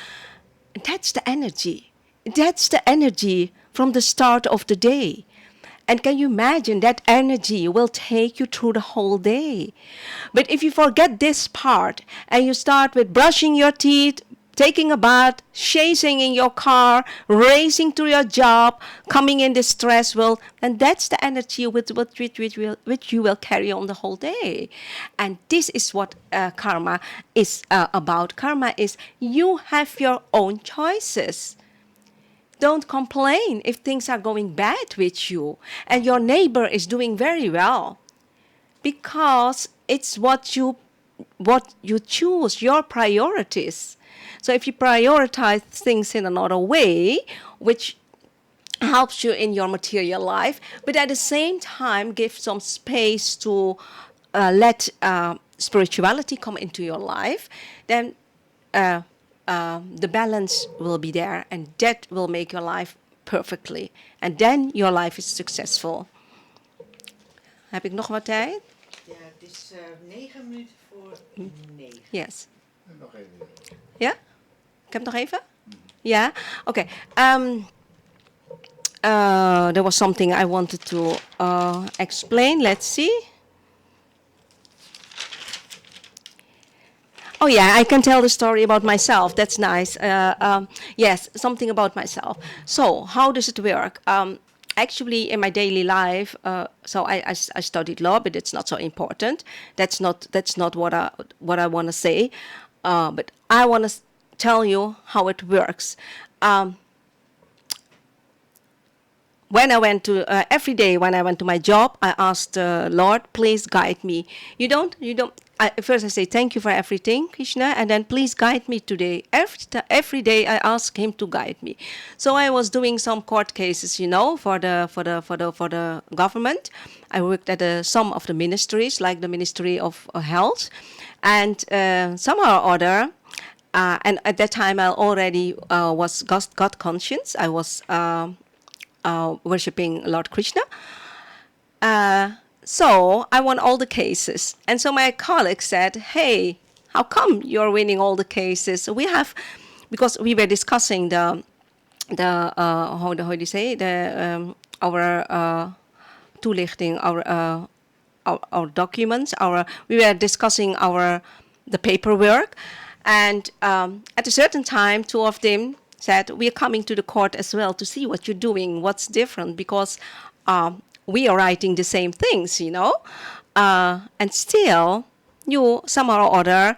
That's the energy. That's the energy from the start of the day. And can you imagine that energy will take you through the whole day? But if you forget this part and you start with brushing your teeth, taking a bath, chasing in your car, racing to your job, coming in the stress world, and that's the energy which you will carry on the whole day. And this is what karma is about. Karma is you have your own choices. Don't complain if things are going bad with you and your neighbor is doing very well, because it's what you choose, your priorities. So if you prioritize things in another way, which helps you in your material life, but at the same time give some space to let spirituality come into your life, then the balance will be there, and that will make your life perfectly. And then your life is successful. Heb ik nog wat tijd? Ja, het is 9 minuten voor 9. Yes. Nog even. Ja? Ik heb nog even? Ja? Oké. There was something I wanted to explain. Let's see. Oh yeah, I can tell the story about myself. That's nice. Yes, something about myself. So how does it work? Actually, in my daily life, so I studied law, but it's not so important. That's not what I want to say. But I want to tell you how it works. When I went to every day when I went to my job, I asked the Lord, please guide me. You don't. First I say thank you for everything, Krishna, and then please guide me today. Every day I ask Him to guide me. So I was doing some court cases, for the government. I worked at some of the ministries, like the Ministry of Health, and somehow or other. And at that time I already was God conscious. I was worshipping Lord Krishna. So I won all the cases. And so my colleague said, hey, how come you're winning all the cases? Because we were discussing our toelichting, our documents, we were discussing the paperwork. And at a certain time, two of them said, we are coming to the court as well to see what you're doing, what's different, because we are writing the same things, and still you somehow or other,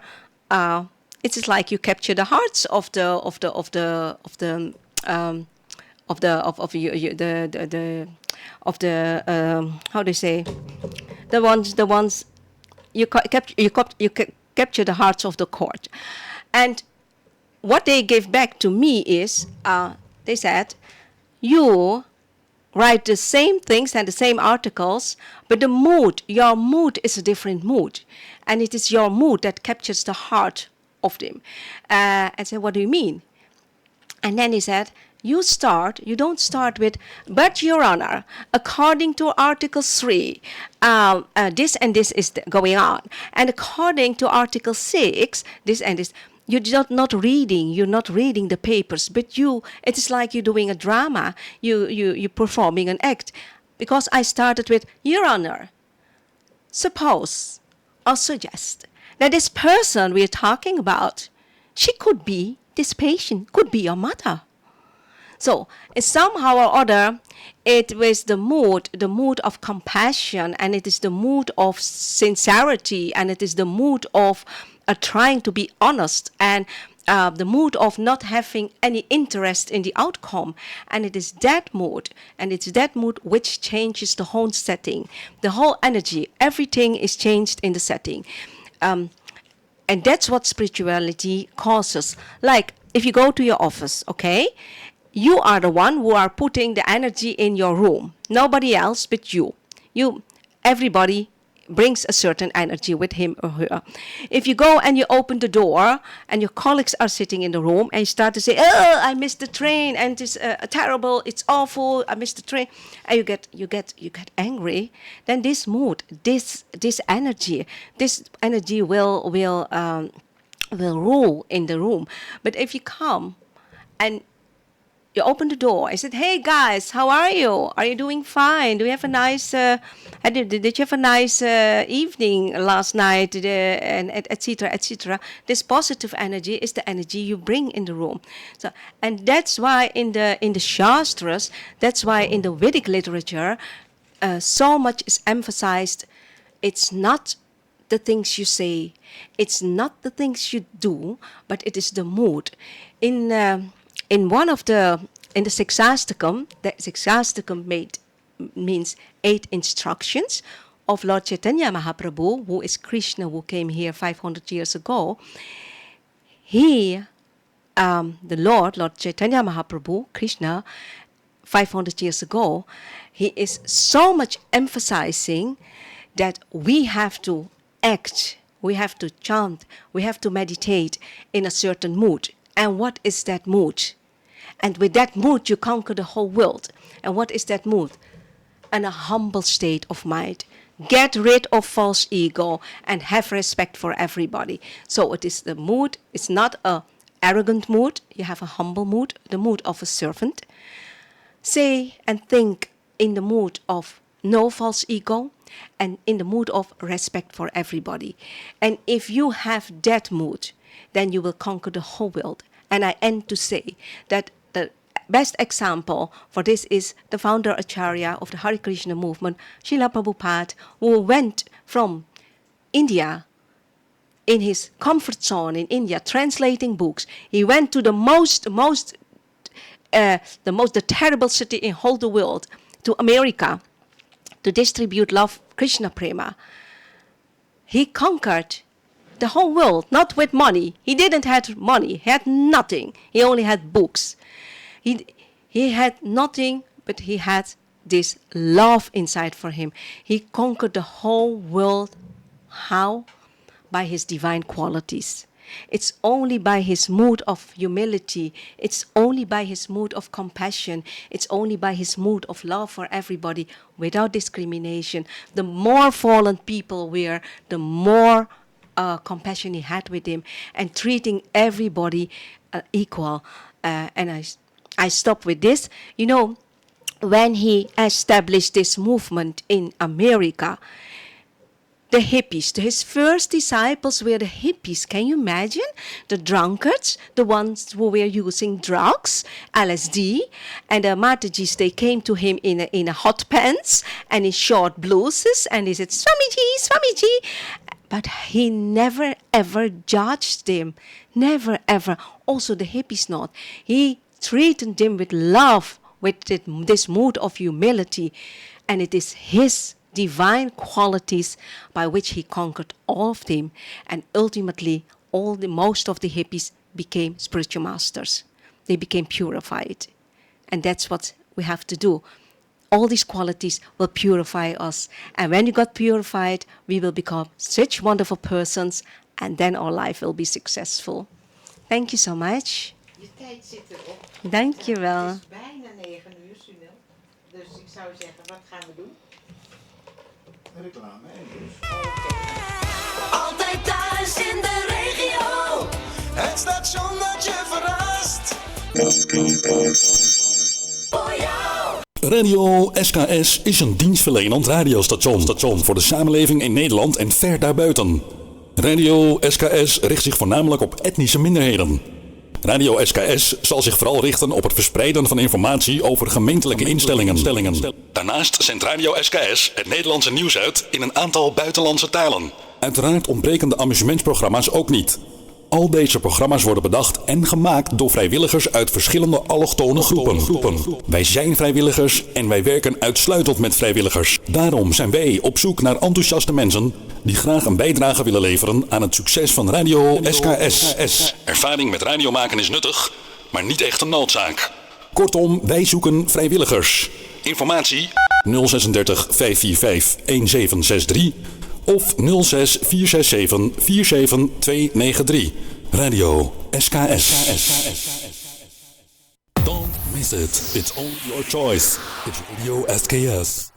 it is like you capture the hearts of the how do you say, the ones you capture the hearts of the court. And what they gave back to me is, they said, you write the same things and the same articles, but your mood is a different mood. And it is your mood that captures the heart of them. I said, what do you mean? And then he said, you don't start with, but Your Honor, according to Article 3, this and this is going on. And according to Article 6, this and this. You're not reading the papers, but it is like you're doing a drama, you're performing an act. Because I started with, Your Honor, suppose or suggest that this person we're talking about, she could be this patient could be your mother. So somehow or other, it was the mood of compassion, and it is the mood of sincerity, and it is the mood of trying to be honest, and the mood of not having any interest in the outcome. And it is that mood, and it's that mood which changes the whole setting, the whole energy. Everything is changed in the setting. And that's what spirituality causes. Like, if you go to your office, okay? You are the one who are putting the energy in your room. Nobody else but you. Everybody brings a certain energy with him or her. If you go and you open the door and your colleagues are sitting in the room and you start to say, "Oh, I missed the train and it's terrible, it's awful, I missed the train," and you get angry, then this mood, this energy will rule in the room. But if you come and you open the door, I said, "Hey guys, how are you? Are you doing fine? Do you have a nice did you have a nice evening last night?" And etc. etc. This positive energy is the energy you bring in the room. So, and that's why in the Shastras, that's why in the Vedic literature, so much is emphasized. It's not the things you say, it's not the things you do, but it is the mood. In the Siksastakam, the Siksastakam means 8 instructions of Lord Chaitanya Mahaprabhu, who is Krishna, who came here 500 years ago. He, Lord Chaitanya Mahaprabhu, Krishna, 500 years ago, he is so much emphasizing that we have to act, we have to chant, we have to meditate in a certain mood. And what is that mood? And with that mood, you conquer the whole world. And what is that mood? And a humble state of mind. Get rid of false ego and have respect for everybody. So it is the mood. It's not an arrogant mood. You have a humble mood, the mood of a servant. Say and think in the mood of no false ego and in the mood of respect for everybody. And if you have that mood, then you will conquer the whole world. And I end to say that the best example for this is the founder Acharya of the Hare Krishna movement, Srila Prabhupada, who went from India in his comfort zone in India, translating books. He went to the terrible city in whole the world, to America, to distribute love, Krishna Prema. He conquered the whole world, not with money. He didn't have money. He had nothing. He only had books. He had nothing, but he had this love inside for him. He conquered the whole world. How? By his divine qualities. It's only by his mood of humility. It's only by his mood of compassion. It's only by his mood of love for everybody without discrimination. The more fallen people were, the more compassion he had with him, and treating everybody equal. And I stop with this. You know, when he established this movement in America, the hippies, his first disciples were the hippies. Can you imagine? The drunkards, the ones who were using drugs, LSD, and the Matajis, they came to him in a hot pants and in short blouses, and he said, "Swamiji, Swamiji." But he never ever judged them. Never ever. Also the hippies not. He treated them with love, with this mood of humility. And it is his divine qualities by which he conquered all of them. And ultimately, most of the hippies became spiritual masters. They became purified. And that's what we have to do. All these qualities will purify us. And when you got purified, we will become such wonderful persons. And then our life will be successful. Thank you so much. Je tijd zit erop. Dank je wel. Het is bijna 9 uur, Sunil. Dus ik zou zeggen, wat gaan we doen? Reclame en dus. Altijd thuis in de regio. Het station dat je verrast. Voor jou. Radio SKS is een dienstverlenend radiostation voor de samenleving in Nederland en ver daarbuiten. Radio SKS richt zich voornamelijk op etnische minderheden. Radio SKS zal zich vooral richten op het verspreiden van informatie over gemeentelijke instellingen. Daarnaast zendt Radio SKS het Nederlandse nieuws uit in een aantal buitenlandse talen. Uiteraard ontbreken de amusementsprogramma's ook niet. Al deze programma's worden bedacht en gemaakt door vrijwilligers uit verschillende allochtone groepen. Wij zijn vrijwilligers en wij werken uitsluitend met vrijwilligers. Daarom zijn wij op zoek naar enthousiaste mensen die graag een bijdrage willen leveren aan het succes van Radio SKS. Ervaring met radio maken is nuttig, maar niet echt een noodzaak. Kortom, wij zoeken vrijwilligers. Informatie 036 545 1763 of 06 467 47293. Radio SKS. Don't miss it. It's all your choice. It's Radio SKS.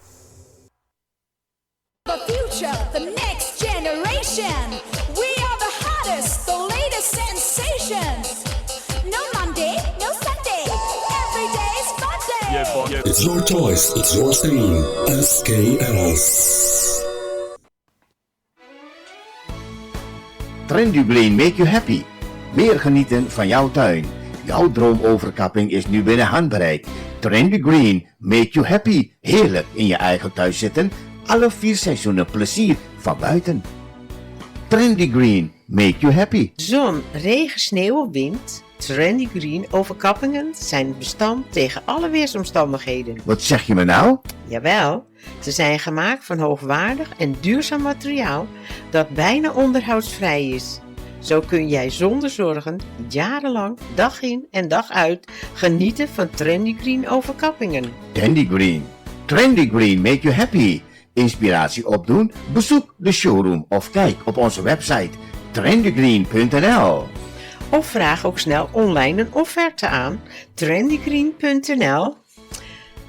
The future, the next generation. We are the hottest, the latest sensation. No Monday, no Sunday. Every day is fun day. It's your choice. It's your stream. SKS. Trendy Green make you happy. Meer genieten van jouw tuin. Jouw droomoverkapping is nu binnen handbereik. Trendy Green make you happy. Heerlijk in je eigen thuis zitten. Alle 4 seizoenen plezier van buiten. Trendy Green make you happy. Zon, regen, sneeuw of wind. Trendy Green overkappingen zijn bestand tegen alle weersomstandigheden. Wat zeg je me nou? Jawel, ze zijn gemaakt van hoogwaardig en duurzaam materiaal dat bijna onderhoudsvrij is. Zo kun jij zonder zorgen jarenlang dag in en dag uit genieten van Trendy Green overkappingen. Trendy Green. Trendy Green make you happy. Inspiratie opdoen? Bezoek de showroom of kijk op onze website trendygreen.nl. Of vraag ook snel online een offerte aan trendygreen.nl.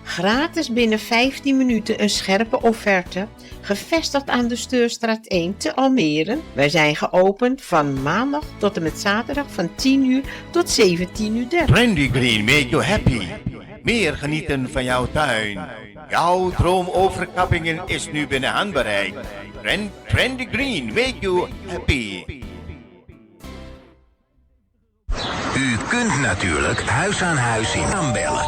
Gratis binnen 15 minuten een scherpe offerte, gevestigd aan de Saturnusstraat 1 te Almere. Wij zijn geopend van maandag tot en met zaterdag van 10 uur tot 17:30. Trendy Green make you happy. Meer genieten van jouw tuin. Jouw droomoverkappingen is nu binnen handbereik. Trendy Green make you happy. U kunt natuurlijk huis aan huis aanbellen.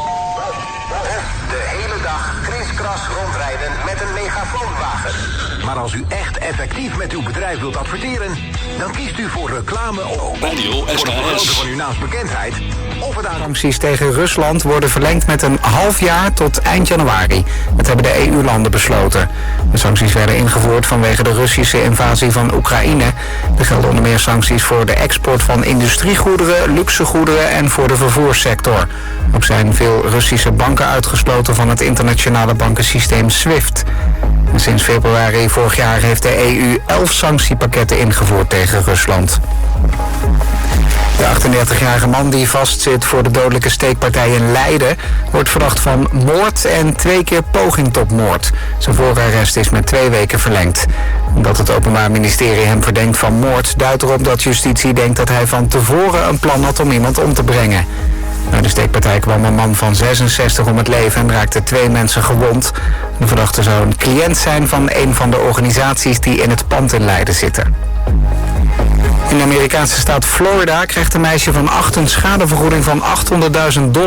De hele dag kriskras rondrijden met een megafoonwagen. Maar als u echt effectief met uw bedrijf wilt adverteren, dan kiest u voor reclame op Radio SKS. voor de vergroten van uw naamsbekendheid. Of het aan... Sancties tegen Rusland worden verlengd met een half jaar tot eind januari. Dat hebben de EU-landen besloten. De sancties werden ingevoerd vanwege de Russische invasie van Oekraïne. Er gelden onder meer sancties voor de export van industriegoederen, luxegoederen en voor de vervoerssector. Ook zijn veel Russische banken uitgesloten van het internationale bankensysteem SWIFT. En sinds februari vorig jaar heeft de EU 11 sanctiepakketten ingevoerd tegen Rusland. De 38-jarige man die vastzit voor de dodelijke steekpartij in Leiden wordt verdacht van moord en 2 keer poging tot moord. Zijn voorarrest is met 2 weken verlengd. Omdat het Openbaar Ministerie hem verdenkt van moord, duidt erop dat justitie denkt dat hij van tevoren een plan had om iemand om te brengen. Bij de steekpartij kwam een man van 66 om het leven en raakte 2 mensen gewond. De verdachte zou een cliënt zijn van een van de organisaties die in het pand in Leiden zitten. In de Amerikaanse staat Florida krijgt een meisje van 8 een schadevergoeding van $800.000...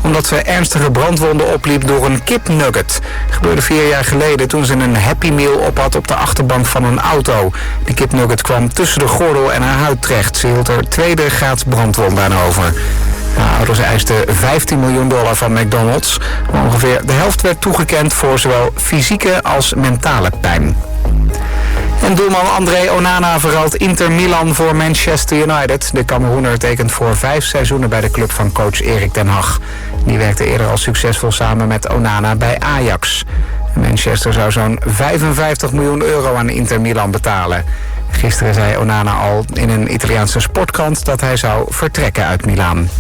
omdat ze ernstige brandwonden opliep door een kipnugget. Dat gebeurde 4 jaar geleden toen ze een Happy Meal op had op de achterbank van een auto. De kipnugget kwam tussen de gordel en haar huid terecht. Ze hield er 2e graads brandwond aan over. De ouders eisten $15 miljoen van McDonald's. Maar ongeveer de helft werd toegekend voor zowel fysieke als mentale pijn. En doelman André Onana verruilt Inter Milan voor Manchester United. De Cameroener tekent voor 5 seizoenen bij de club van coach Erik ten Hag. Die werkte eerder al succesvol samen met Onana bij Ajax. Manchester zou zo'n €55 miljoen aan Inter Milan betalen. Gisteren zei Onana al in een Italiaanse sportkrant dat hij zou vertrekken uit Milaan.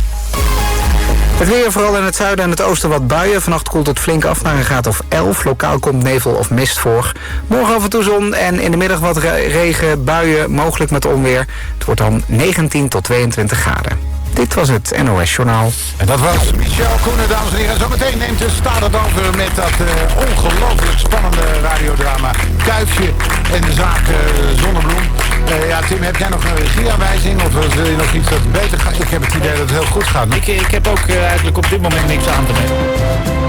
Het weer, vooral in het zuiden en het oosten wat buien. Vannacht koelt het flink af naar een graad of 11. Lokaal komt nevel of mist voor. Morgen af en toe zon en in de middag wat regen, buien, mogelijk met onweer. Het wordt dan 19 tot 22 graden. Dit was het NOS Journaal. En dat was Michel Koenen, dames en heren. Zometeen neemt de staat het over met dat ongelooflijk spannende radiodrama Kuifje en de zaak Zonnebloem. Tim, heb jij nog een regieaanwijzing of wil je nog iets dat beter gaat? Ik heb het idee dat het heel goed gaat. Ik heb ook eigenlijk op dit moment niks aan te melden.